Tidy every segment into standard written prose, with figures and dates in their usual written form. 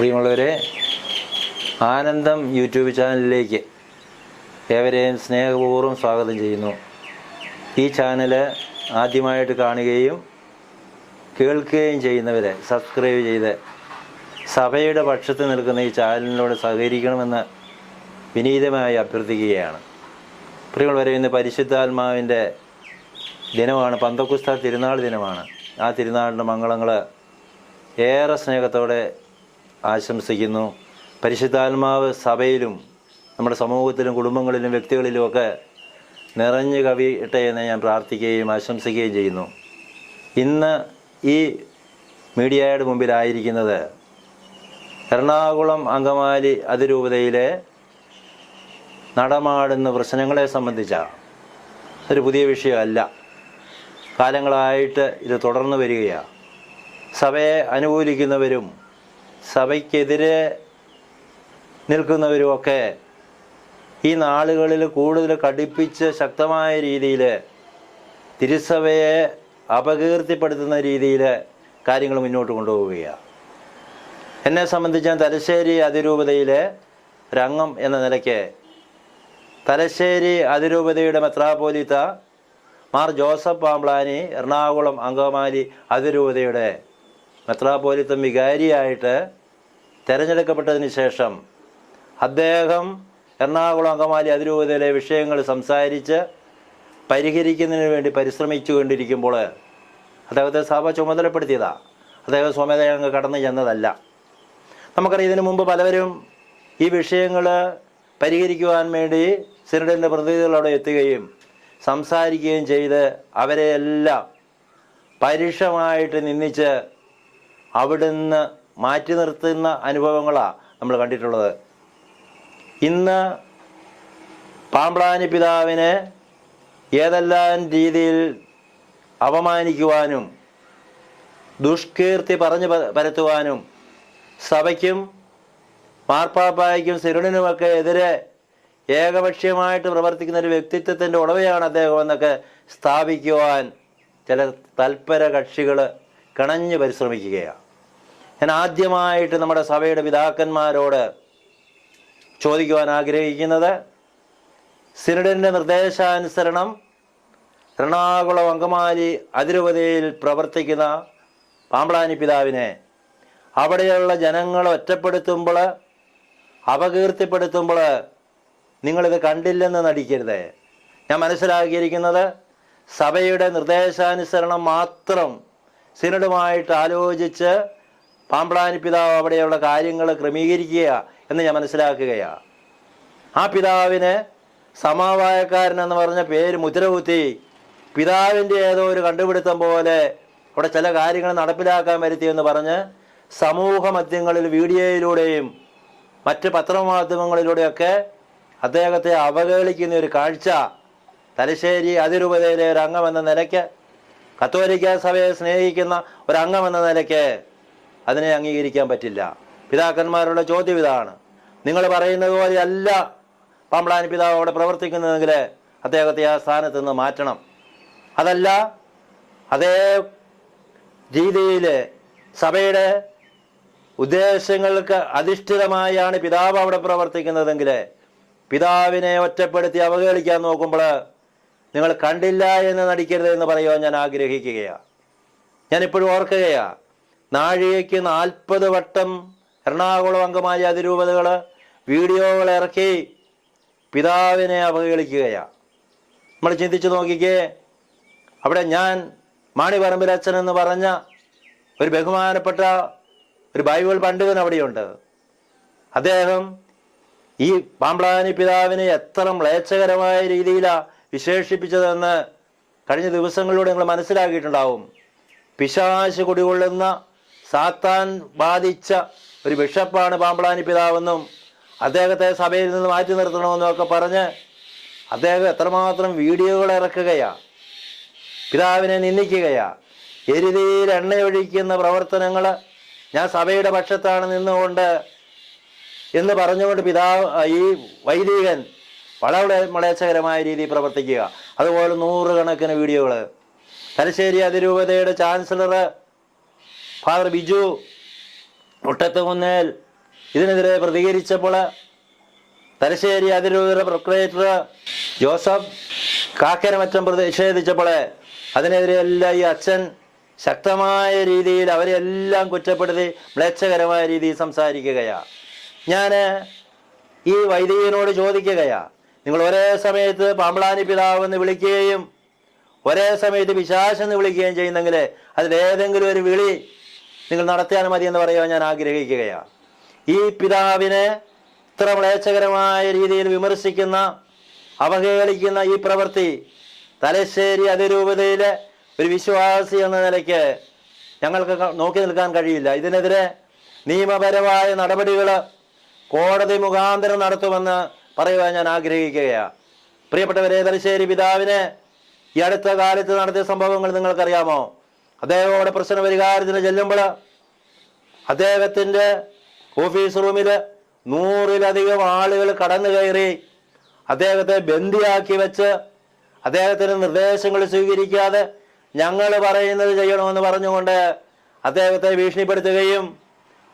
പ്രിയമുള്ളവരെ, ആനന്ദം യൂട്യൂബ് ചാനലിലേക്ക് ഏവരെയും സ്നേഹപൂർവ്വം സ്വാഗതം ചെയ്യുന്നു. ഈ ചാനൽ ആദ്യമായിട്ട് കാണുകയും കേൾക്കുകയും ചെയ്യുന്നവരെ സബ്സ്ക്രൈബ് ചെയ്ത് സഭയുടെ പക്ഷത്ത് നിൽക്കുന്ന ഈ ചാനലിനോട് സഹകരിക്കണമെന്ന് വിനീതമായി അഭ്യർത്ഥിക്കുകയാണ്. പ്രിയമുള്ളവരെ, ഇന്ന് പരിശുദ്ധാത്മാവിൻ്റെ ദിനമാണ്, പന്തക്കുസ്ത തിരുനാൾ ദിനമാണ്. ആ തിരുനാളിൻ്റെ മംഗളങ്ങൾ ഏറെ സ്നേഹത്തോടെ ആശംസിക്കുന്നു. പരിശുദ്ധാത്മാവ് സഭയിലും നമ്മുടെ സമൂഹത്തിലും കുടുംബങ്ങളിലും വ്യക്തികളിലുമൊക്കെ നിറഞ്ഞു കവിയട്ടെ എന്ന് ഞാൻ പ്രാർത്ഥിക്കുകയും ആശംസിക്കുകയും ചെയ്യുന്നു. ഇന്ന് ഈ മീഡിയയുടെ മുമ്പിലായിരിക്കുന്നത് എറണാകുളം അങ്കമാലി അതിരൂപതയിലെ നടമാടുന്ന പ്രശ്നങ്ങളെ സംബന്ധിച്ച ഒരു പുതിയ വിഷയമല്ല. കാലങ്ങളായിട്ട് ഇത് തുടർന്നു വരികയാണ്. സഭയെ അനുകൂലിക്കുന്നവരും സഭയ്ക്കെതിരെ നിൽക്കുന്നവരുമൊക്കെ ഈ നാളുകളിൽ കൂടുതൽ കടുപ്പിച്ച് ശക്തമായ രീതിയിൽ തിരുസഭയെ അപകീർത്തിപ്പെടുത്തുന്ന രീതിയിൽ കാര്യങ്ങൾ മുന്നോട്ട് കൊണ്ടുപോവുകയാണ്. എന്നെ സംബന്ധിച്ച് ഞാൻ തലശ്ശേരി അതിരൂപതയിലെ ഒരംഗം എന്ന നിലയ്ക്ക് തലശ്ശേരി അതിരൂപതയുടെ മെത്രാപ്പോലീത്ത മാർ ജോസഫ് പാമ്പ്ലാനി എറണാകുളം അങ്കമാലി അതിരൂപതയുടെ മെത്രാപ്പോലീത്തം വികാരിയായിട്ട് തിരഞ്ഞെടുക്കപ്പെട്ടതിന് ശേഷം അദ്ദേഹം എറണാകുളം അങ്കമാലി അതിരൂപതയിലെ വിഷയങ്ങൾ സംസാരിച്ച് പരിഹരിക്കുന്നതിന് വേണ്ടി പരിശ്രമിച്ചു കൊണ്ടിരിക്കുമ്പോൾ അദ്ദേഹത്തെ സഭ ചുമതലപ്പെടുത്തിയതാണ്. അദ്ദേഹം സ്വമേധയാ അങ്ങ് കടന്നു ചെന്നതല്ല. നമുക്കറിയാം, ഇതിനു മുമ്പ് പലവരും ഈ വിഷയങ്ങൾ പരിഹരിക്കുവാൻ വേണ്ടി സിനഡിൻ്റെ പ്രതിനിധികളോട് എത്തുകയും സംസാരിക്കുകയും ചെയ്ത് അവരെയെല്ലാം പരുഷമായിട്ട് നിന്ദിച്ച് അവിടുന്ന് മാറ്റി നിർത്തുന്ന അനുഭവങ്ങളാണ് നമ്മൾ കണ്ടിട്ടുള്ളത്. ഇന്ന് പാമ്പ്ലാനി പിതാവിനെ ഏതെല്ലാം രീതിയിൽ അപമാനിക്കുവാനും ദുഷ്കീർത്തി പറഞ്ഞു പരത്തുവാനും സഭയ്ക്കും മാർപ്പാപ്പായ്ക്കും സിനഡിനുമൊക്കെ എതിരെ ഏകപക്ഷീയമായിട്ട് പ്രവർത്തിക്കുന്ന ഒരു വ്യക്തിത്വത്തിൻ്റെ ഉടമയാണ് അദ്ദേഹം എന്നൊക്കെ സ്ഥാപിക്കുവാൻ ചില തൽപര കക്ഷികൾ കിണഞ്ഞ് പരിശ്രമിക്കുകയാണ്. ഞാൻ ആദ്യമായിട്ട് നമ്മുടെ സഭയുടെ പിതാക്കന്മാരോട് ചോദിക്കുവാൻ ആഗ്രഹിക്കുന്നത്, സിനഡിൻ്റെ നിർദ്ദേശാനുസരണം എറണാകുളം അങ്കമാലി അതിരൂപതയിൽ പ്രവർത്തിക്കുന്ന പാമ്പ്ലാനി പിതാവിനെ അവിടെയുള്ള ജനങ്ങളെ ഒറ്റപ്പെടുത്തുമ്പോൾ, അപകീർത്തിപ്പെടുത്തുമ്പോൾ നിങ്ങളിത് കണ്ടില്ലെന്ന് നടിക്കരുത്. ഞാൻ മനസ്സിലാക്കിയിരിക്കുന്നത്, സഭയുടെ നിർദ്ദേശാനുസരണം മാത്രം സിനഡുമായിട്ട് ആലോചിച്ച് പാമ്പ്ലാനി പിതാവ് അവിടെയുള്ള കാര്യങ്ങൾ ക്രമീകരിക്കുക എന്ന് ഞാൻ മനസ്സിലാക്കുകയാണ്. ആ പിതാവിന് സമവായക്കാരൻ എന്ന് പറഞ്ഞ പേര് മുദ്രകുത്തി പിതാവിൻ്റെ ഏതോ ഒരു കണ്ടുപിടുത്തം പോലെ അവിടെ ചില കാര്യങ്ങൾ നടപ്പിലാക്കാൻ വരുത്തിയെന്ന് പറഞ്ഞ് സമൂഹ മാധ്യമങ്ങളിൽ വീഡിയോയിലൂടെയും മറ്റ് പത്രമാധ്യമങ്ങളിലൂടെയൊക്കെ അദ്ദേഹത്തെ അവഹേളിക്കുന്ന ഒരു കാഴ്ച തലശ്ശേരി അതിരൂപതയിലെ ഒരു അംഗമെന്ന നിലയ്ക്ക്, കത്തോലിക്ക സഭയെ സ്നേഹിക്കുന്ന ഒരംഗമെന്ന നിലയ്ക്ക് അതിനെ അംഗീകരിക്കാൻ പറ്റില്ല. പിതാക്കന്മാരുടെ ചോദ്യം ഇതാണ്: നിങ്ങൾ പറയുന്നത് പോലെയല്ല പാമ്പ്ലാനി പിതാവ് അവിടെ പ്രവർത്തിക്കുന്നതെങ്കിൽ അദ്ദേഹത്തെ ആ സ്ഥാനത്ത് നിന്ന് മാറ്റണം. അതല്ല, അതേ രീതിയിൽ സഭയുടെ ഉദ്ദേശങ്ങൾക്ക് അധിഷ്ഠിതമായാണ് പിതാവ് അവിടെ പ്രവർത്തിക്കുന്നതെങ്കിൽ പിതാവിനെ ഒറ്റപ്പെടുത്തി അവഹേളിക്കാൻ നോക്കുമ്പോൾ നിങ്ങൾ കണ്ടില്ല എന്ന് നടിക്കരുത് എന്ന് പറയുവാൻ ഞാൻ ആഗ്രഹിക്കുകയാണ്. ഞാനിപ്പോഴും ഓർക്കുകയാണ്, നാഴികയ്ക്ക് 40 വട്ടം എറണാകുളം അങ്കമാലി അതിരൂപതകൾ വീഡിയോകൾ ഇറക്കി പിതാവിനെ അവഹേളിക്കുകയാണ്. നമ്മൾ ചിന്തിച്ചു നോക്കിക്കേ, അവിടെ ഞാൻ മാണിപറമ്പിലച്ഛൻ എന്ന് പറഞ്ഞ ഒരു ബഹുമാനപ്പെട്ട ഒരു ബൈബിൾ പണ്ഡിതൻ അവിടെയുണ്ട്. അദ്ദേഹം ഈ പാമ്പ്ലാനി പിതാവിനെ എത്ര മ്ലേച്ഛകരമായ രീതിയിലാണ് വിശേഷിപ്പിച്ചതെന്ന് കഴിഞ്ഞ ദിവസങ്ങളിലൂടെ നിങ്ങൾ മനസ്സിലാക്കിയിട്ടുണ്ടാവും. പിശാച് കുടികൊള്ളുന്ന സാത്താൻ ബാധിച്ച ഒരു ബിഷപ്പാണ് പാമ്പ്ലാനി പിതാവെന്നും അദ്ദേഹത്തെ സഭയിൽ നിന്ന് മാറ്റി നിർത്തണമെന്നും ഒക്കെ പറഞ്ഞ് അദ്ദേഹം എത്രമാത്രം വീഡിയോകൾ ഇറക്കുകയാണ്, പിതാവിനെ നിന്ദിക്കുകയാണ്. എരുതിയിൽ എണ്ണയൊഴിക്കുന്ന പ്രവർത്തനങ്ങൾ ഞാൻ സഭയുടെ പക്ഷത്താണ് നിന്നുകൊണ്ട് എന്ന് പറഞ്ഞുകൊണ്ട് പിതാവ് ഈ വൈദികൻ വളരെ മ്ലേച്ഛകരമായ രീതിയിൽ പ്രവർത്തിക്കുക. അതുപോലെ 100 കണക്കിന് വീഡിയോകൾ. തലശ്ശേരി അതിരൂപതയുടെ ചാൻസലർ ഫാദർ ബിജു മുട്ടത്തുകുന്നേൽ ഇതിനെതിരെ പ്രതികരിച്ചപ്പോൾ തലശ്ശേരി അതിരൂപത പ്രൊക്രേറ്റർ ജോസഫ് കാക്കരമറ്റം പ്രതിഷേധിച്ചപ്പോൾ അതിനെതിരെ എല്ലാം ഈ അച്ഛൻ ശക്തമായ രീതിയിൽ അവരെല്ലാം കുറ്റപ്പെടുത്തി മ്ലേച്ഛകരമായ രീതിയിൽ സംസാരിക്കുകയാണ്. ഞാൻ ഈ വൈദികനോട് ചോദിക്കുകയാണ്, നിങ്ങൾ ഒരേ സമയത്ത് പാമ്പ്ളാനി പിതാവെന്ന് വിളിക്കുകയും ഒരേ സമയത്ത് പിശാചെന്ന് വിളിക്കുകയും ചെയ്യുന്നെങ്കിൽ അതിലേതെങ്കിലും ഒരു വിളി നിങ്ങൾ നടത്തിയാൽ മതി എന്ന് പറയുവാൻ ഞാൻ ആഗ്രഹിക്കുകയാണ്. ഈ പിതാവിനെ ഇത്ര മ്ലേച്ഛകരമായ രീതിയിൽ വിമർശിക്കുന്ന അവഹേളിക്കുന്ന ഈ പ്രവൃത്തി തലശ്ശേരി അതിരൂപതയിലെ ഒരു വിശ്വാസി എന്ന നിലയ്ക്ക് ഞങ്ങൾക്ക് നോക്കി നിൽക്കാൻ കഴിയില്ല. ഇതിനെതിരെ നിയമപരമായ നടപടികൾ കോടതി മുഖാന്തരം നടത്തുമെന്ന് പറയുവാൻ ഞാൻ ആഗ്രഹിക്കുകയാണ്. പ്രിയപ്പെട്ടവരെ, തലശ്ശേരി പിതാവിനെ ഈ അടുത്ത കാലത്ത് നടത്തിയ സംഭവങ്ങൾ നിങ്ങൾക്കറിയാമോ? അദ്ദേഹത്തോടെ പ്രശ്ന പരിഹാരത്തിന് ചെല്ലുമ്പോൾ അദ്ദേഹത്തിൻ്റെ ഓഫീസ് റൂമിൽ 100-ലധികം ആളുകൾ കടന്നു കയറി അദ്ദേഹത്തെ ബന്ദിയാക്കി വെച്ച് അദ്ദേഹത്തിന് നിർദ്ദേശങ്ങൾ സ്വീകരിക്കാതെ ഞങ്ങൾ പറയുന്നത് ചെയ്യണമെന്ന് പറഞ്ഞുകൊണ്ട് അദ്ദേഹത്തെ ഭീഷണിപ്പെടുത്തുകയും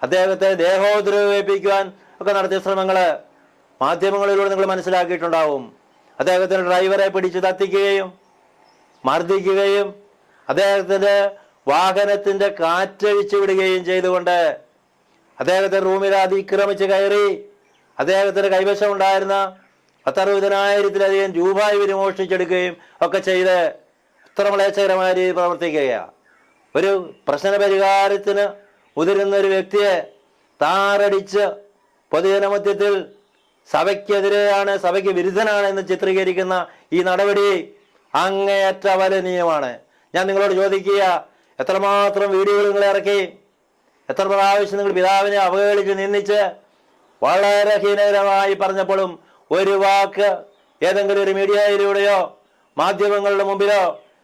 അദ്ദേഹത്തെ ദേഹോദ്രവിപ്പിക്കുവാൻ ഒക്കെ നടത്തിയ ശ്രമങ്ങൾ മാധ്യമങ്ങളിലൂടെ നിങ്ങൾ മനസ്സിലാക്കിയിട്ടുണ്ടാവും. അദ്ദേഹത്തിൻ്റെ ഡ്രൈവറെ പിടിച്ച് തത്തിക്കുകയും മർദ്ദിക്കുകയും അദ്ദേഹത്തിൻ്റെ വാഹനത്തിൻ്റെ കാറ്റഴിച്ചു വിടുകയും ചെയ്തുകൊണ്ട് അദ്ദേഹത്തെ റൂമിൽ അതിക്രമിച്ച് കയറി അദ്ദേഹത്തിൻ്റെ കൈവശം ഉണ്ടായിരുന്ന 10,60,000-ലധികം രൂപ ഇവർ മോഷ്ടിച്ചെടുക്കുകയും ഒക്കെ ചെയ്ത് അത്ര മ്ലേച്ഛകരമായ രീതിയിൽ പ്രവർത്തിക്കുകയാണ്. ഒരു പ്രശ്ന പരിഹാരത്തിന് മുതിരുന്ന ഒരു വ്യക്തിയെ താറടിച്ച് പൊതുജനമധ്യത്തിൽ സഭയ്ക്കെതിരെയാണ്, സഭയ്ക്ക് വിരുദ്ധനാണ് എന്ന് ചിത്രീകരിക്കുന്ന ഈ നടപടി അങ്ങേയറ്റ അപലനീയമാണ്. ഞാൻ നിങ്ങളോട് ചോദിക്കുക, എത്രമാത്രം വീഡിയോകൾ നിങ്ങൾ ഇറക്കി, എത്ര പ്രാവശ്യം നിങ്ങൾ പിതാവിനെ അവഹേളിച്ച് നിന്ദിച്ച് വളരെ ഹീനകരമായി പറഞ്ഞപ്പോഴും ഒരു വാക്ക് ഏതെങ്കിലും ഒരു മീഡിയയിലൂടെയോ മാധ്യമങ്ങളുടെ മുമ്പിലോ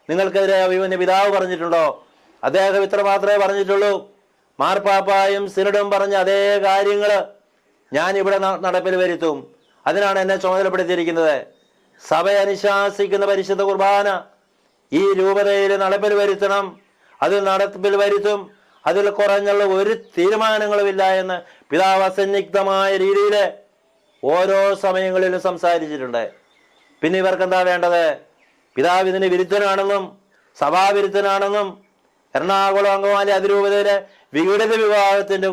നിങ്ങൾക്കെതിരെ പിതാവ് പറഞ്ഞിട്ടുണ്ടോ? അദ്ദേഹം ഇത്ര മാത്രമേ പറഞ്ഞിട്ടുള്ളൂ. മാർപ്പാപ്പായും സിനഡും പറഞ്ഞ അതേ കാര്യങ്ങൾ ഞാനിവിടെ നടപ്പിൽ വരുത്തും. അതിനാണ് എന്നെ ചുമതലപ്പെടുത്തിയിരിക്കുന്നത്. സഭ അനുശാസിക്കുന്ന പരിശുദ്ധ കുർബാന ഈ രൂപതയിൽ നടപ്പിൽ വരുത്തണം, അത് നടപ്പിൽ വരുത്തും, അതിൽ കുറഞ്ഞുള്ള ഒരു തീരുമാനങ്ങളുമില്ല എന്ന് പിതാവ് അസന്നിഗ്ധമായ രീതിയിൽ ഓരോ സമയങ്ങളിലും സംസാരിച്ചിട്ടുണ്ട്. പിന്നെ ഇവർക്ക് എന്താ വേണ്ടത്? പിതാവ് ഇതിന് വിരുദ്ധനാണെന്നും സഭാവിരുദ്ധനാണെന്നും എറണാകുളം അങ്കമാലി അതിരൂപതയിലെ വിഘടിത വിഭാഗത്തിൻ്റെ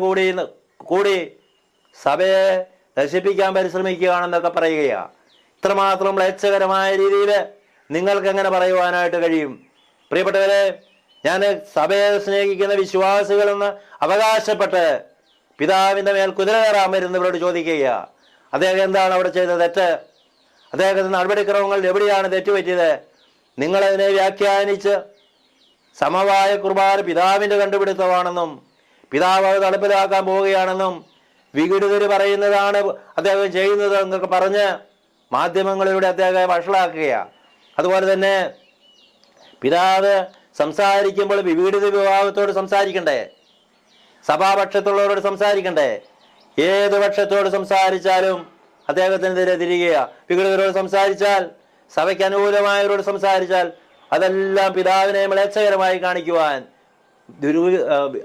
കൂടി സഭയെ നശിപ്പിക്കാൻ പരിശ്രമിക്കുകയാണെന്നൊക്കെ പറയുകയാണ്. ഇത്രമാത്രം മ്ലേച്ഛകരമായ രീതിയിൽ നിങ്ങൾക്ക് എങ്ങനെ പറയുവാനായിട്ട് കഴിയും? പ്രിയപ്പെട്ടവരെ, ഞാൻ സഭയെ സ്നേഹിക്കുന്ന വിശ്വാസികളെന്ന് അവകാശപ്പെട്ട് പിതാവിൻ്റെ മേൽ കുതിര കയറാൻ വരുന്നവരോട് ചോദിക്കുക, അദ്ദേഹം എന്താണ് അവിടെ ചെയ്ത തെറ്റ്? അദ്ദേഹത്തിൻ്റെ നടപടിക്രമങ്ങൾ എവിടെയാണ് തെറ്റുപറ്റിയത്? നിങ്ങളതിനെ വ്യാഖ്യാനിച്ച് സമവായ കുർബാന പിതാവിൻ്റെ കണ്ടുപിടുത്തമാണെന്നും പിതാവ് അത് നടപ്പിലാക്കാൻ പോവുകയാണെന്നും വിഘടിതർ പറയുന്നതാണ് അദ്ദേഹം ചെയ്യുന്നത് എന്നൊക്കെ പറഞ്ഞ് മാധ്യമങ്ങളിലൂടെ അദ്ദേഹത്തെ വഷളാക്കുകയാണ്. അതുപോലെ തന്നെ പിതാവ് സംസാരിക്കുമ്പോൾ വിഘടിത വിഭാഗത്തോട് സംസാരിക്കണ്ടേ? സഭാപക്ഷത്തുള്ളവരോട് സംസാരിക്കണ്ടേ? ഏത് പക്ഷത്തോട് സംസാരിച്ചാലും അദ്ദേഹത്തിനെതിരെ തിരികെയാ. വിഘടിതരോട് സംസാരിച്ചാൽ, സഭയ്ക്ക് അനുകൂലമായവരോട് സംസാരിച്ചാൽ അതെല്ലാം പിതാവിനെ മ്ലേച്ഛകരമായി കാണിക്കുവാൻ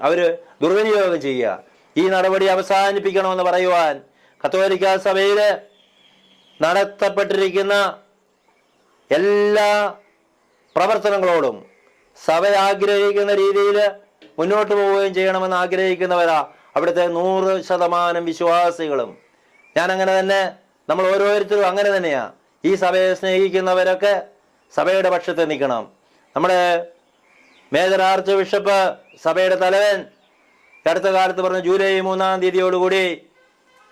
അവര് ദുർവിനിയോഗം ചെയ്യുക. ഈ നടപടി അവസാനിപ്പിക്കണമെന്ന് പറയുവാൻ കത്തോലിക്ക സഭയിൽ നടത്തപ്പെട്ടിരിക്കുന്ന എല്ലാ പ്രവർത്തനങ്ങളോടും സഭ ആഗ്രഹിക്കുന്ന രീതിയിൽ മുന്നോട്ട് പോവുകയും ചെയ്യണമെന്ന് ആഗ്രഹിക്കുന്നവരാ അവിടുത്തെ 100% വിശ്വാസികളും. ഞാൻ അങ്ങനെ തന്നെ, നമ്മൾ ഓരോരുത്തരും അങ്ങനെ തന്നെയാ. ഈ സഭയെ സ്നേഹിക്കുന്നവരൊക്കെ സഭയുടെ പക്ഷത്ത് നിൽക്കണം. നമ്മുടെ മേജർ ആർച്ച് ബിഷപ്പ് സഭയുടെ തലവൻ അടുത്ത കാലത്ത് പറഞ്ഞു, ജൂലൈ 3-ാം തീയതിയോടുകൂടി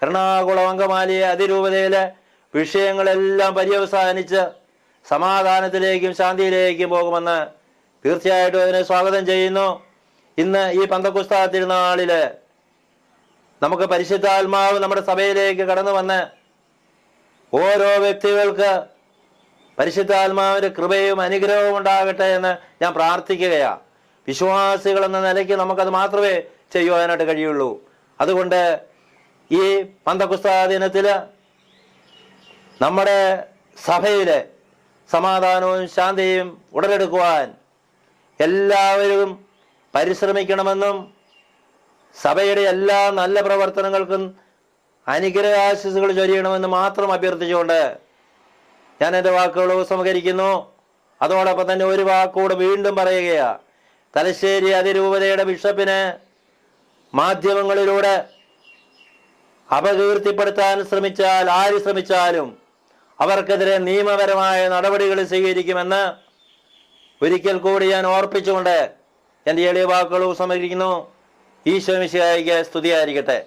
എറണാകുളം അങ്കമാലി അതിരൂപതയിലെ വിഷയങ്ങളെല്ലാം പര്യവസാനിച്ച് സമാധാനത്തിലേക്കും ശാന്തിയിലേക്കും പോകുമെന്ന്. തീർച്ചയായിട്ടും അതിനെ സ്വാഗതം ചെയ്യുന്നു. ഇന്ന് ഈ പന്തക്കുസ്താ തിരുനാളിൽ നമുക്ക് പരിശുദ്ധാത്മാവ് നമ്മുടെ സഭയിലേക്ക് കടന്നു വന്ന് ഓരോ വ്യക്തികൾക്ക് പരിശുദ്ധാത്മാവിൻ്റെ കൃപയും അനുഗ്രഹവും ഉണ്ടാകട്ടെ എന്ന് ഞാൻ പ്രാർത്ഥിക്കുകയാണ്. വിശ്വാസികൾ എന്ന നിലയ്ക്ക് നമുക്കത് മാത്രമേ ചെയ്യുവാനായിട്ട് കഴിയുള്ളൂ. അതുകൊണ്ട് ഈ പന്തക്കുസ്താ ദിനത്തിൽ നമ്മുടെ സഭയിലെ സമാധാനവും ശാന്തിയും ഉടലെടുക്കുവാൻ എല്ലാവരും പരിശ്രമിക്കണമെന്നും സഭയുടെ എല്ലാ നല്ല പ്രവർത്തനങ്ങൾക്കും അനുഗ്രഹാശിസുകൾ ചൊരിയണമെന്ന് മാത്രം അഭ്യർത്ഥിച്ചുകൊണ്ട് ഞാൻ എൻ്റെ വാക്കുകൾ ഉപസംഹരിക്കുന്നു. അതോടൊപ്പം തന്നെ ഒരു വാക്കുകൂടെ വീണ്ടും പറയുകയാ. തലശ്ശേരി അതിരൂപതയുടെ ബിഷപ്പിനെ മാധ്യമങ്ങളിലൂടെ അപകീർത്തിപ്പെടുത്താൻ ശ്രമിച്ചാൽ ആര് ശ്രമിച്ചാലും അവർക്കെതിരെ നിയമപരമായ നടപടികൾ സ്വീകരിക്കുമെന്ന് ഒരിക്കൽ കൂടി ഞാൻ ഓർപ്പിച്ചുകൊണ്ട് എൻ്റെ എളിയ വാക്കുകൾ ഉപസംഹരിക്കുന്നു. ഈശോ മിശിഹായിക്ക് സ്തുതിയായിരിക്കട്ടെ.